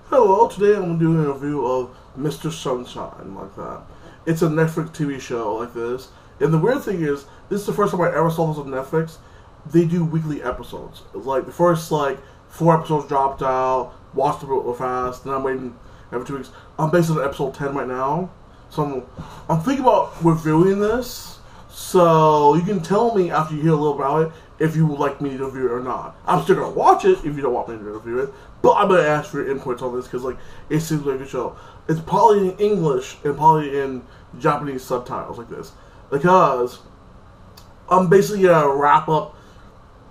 Hello, today I'm doing a review of Mr. Sunshine, like that. It's a Netflix TV show like this. And the weird thing is, this is the first time I ever saw this on Netflix. They do weekly episodes. Like, the first, 4 episodes dropped out, watched them real fast, and I'm waiting every 2 weeks. I'm basically on episode 10 right now. So I'm thinking about reviewing this. So you can tell me after you hear a little about it if you would like me to review it or not. I'm still going to watch it if you don't want me to review it. But I'm going to ask for your inputs on this because it seems like a good show. It's probably in English and probably in Japanese subtitles like this. Because I'm basically going to wrap up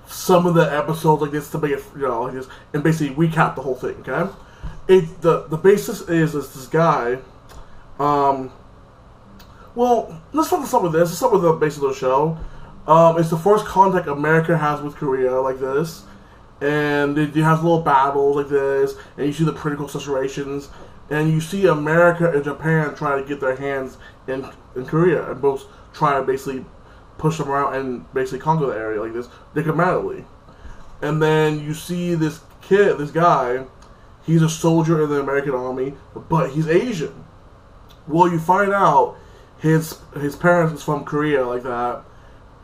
some of the episodes like this to make it, like this, and basically recap the whole thing, okay? The basis is this guy, well, let's start with this. Let's start with the base of the show. It's the first contact America has with Korea, like this. And they have little battles like this. And you see the political situations. And you see America and Japan try to get their hands in Korea. And both try to basically push them around and basically conquer the area like this, diplomatically. And then you see this guy, he's a soldier in the American army, but he's Asian. Well, you find out his parents is from Korea like that,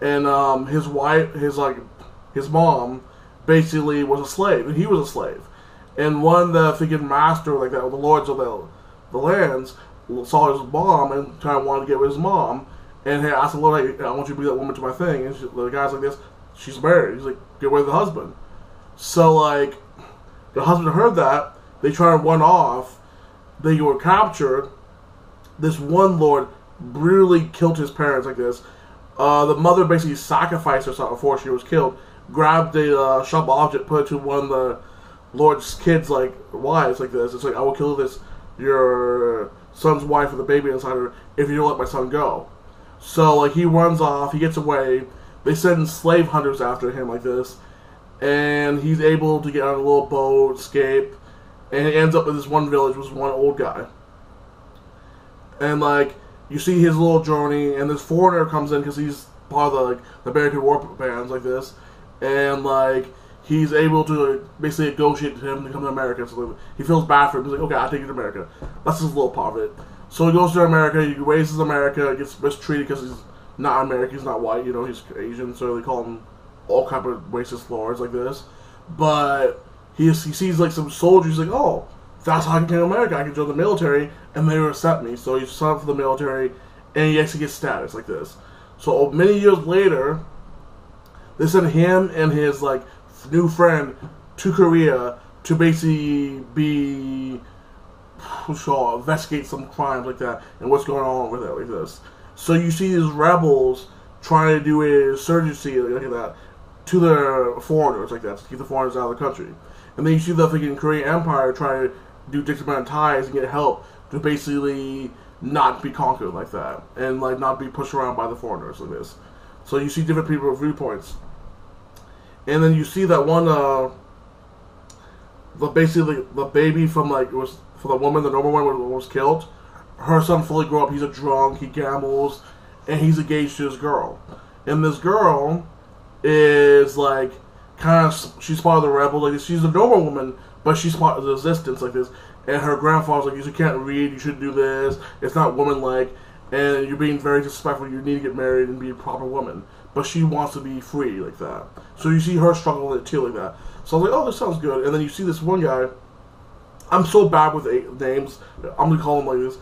and his wife, his mom, basically was a slave, and he was a slave. And one the freaking master like that, the lords of the lands, saw his mom and kind of wanted to get with his mom, and he asked the Lord, hey, I want you to be that woman to my thing. And the guy's like this, she's married. He's like, get with the husband. So the husband heard that, they try to run off, they were captured. This one lord brutally killed his parents like this. The mother basically sacrificed herself before she was killed, grabbed a sharp object, put it to one of the lord's kids' wives like this. It's like, I will kill your son's wife with a baby inside her if you don't let my son go. So he runs off, he gets away. They send slave hunters after him like this, and he's able to get on a little boat, escape, and he ends up in this one village with one old guy. And you see his little journey, and this foreigner comes in because he's part of the American war bands like this, and he's able to basically negotiate to him to come to America. So he feels bad for him. He's like, okay, I'll take you to America. That's his little part of it. So he goes to America. He raises America. Gets mistreated because he's not American. He's not white. He's Asian. So they call him all kind of racist lords like this. But he sees some soldiers. He's like, oh, that's how I can get to America. I can join the military, and they will accept me. So he's signed up for the military, and he actually gets status like this. So many years later, they send him and his new friend to Korea to basically investigate some crimes like that and what's going on with it like this. So you see these rebels trying to do a insurgency like that to the foreigners like that to keep the foreigners out of the country. And then you see the freaking Korean Empire trying to do diplomatic ties and get help to basically not be conquered like that and not be pushed around by the foreigners like this. So you see different people's viewpoints. And then you see that one the baby from was for the woman, the normal one was killed. Her son fully grew up. He's a drunk. He gambles, and he's engaged to this girl. And this girl is she's part of the rebel. She's a normal woman, but she's part of the resistance like this. And her grandfather's like, you can't read. You shouldn't do this. It's not woman-like. And you're being very disrespectful. You need to get married and be a proper woman. But she wants to be free like that. So you see her struggle with it too like that. So I was like, oh, this sounds good. And then you see this one guy. I'm so bad with names. I'm going to call him like this.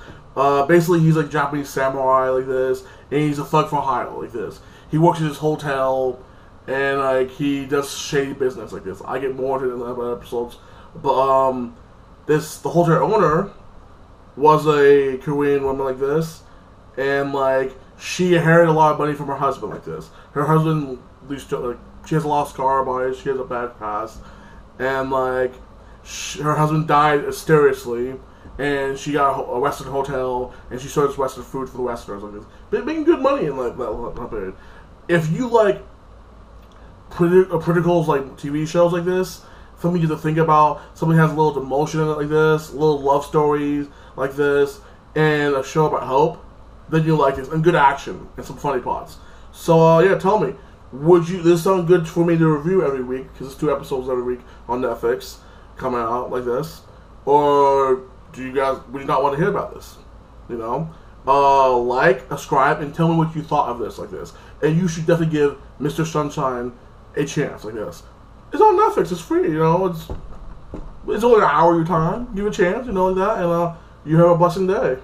Basically, he's Japanese samurai like this. And he's a thug for hire like this. He works at this hotel. And he does shady business like this. I get more into it in the other episodes. But the hotel owner was a Korean woman like this. And she inherited a lot of money from her husband like this. Her husband used to, she has a lot of scar about it. She has a bad past, and her husband died mysteriously, and she got a Western hotel, and she serves Western food for the Westerners like this, making good money in that period. If you politicals TV shows like this, something you to think about, something has a little emotion in it like this, little love stories like this, and a show about hope, then you'll like this, and good action, and some funny plots. So, yeah, tell me, this sound good for me to review every week, because it's 2 episodes every week on Netflix, coming out like this, or would you not want to hear about this? You know, like, subscribe, and tell me what you thought of this like this. And you should definitely give Mr. Sunshine a chance like this. It's on Netflix. It's free. You know, it's only an hour of your time. Give it a chance. You know, like that, and you have a blessed day.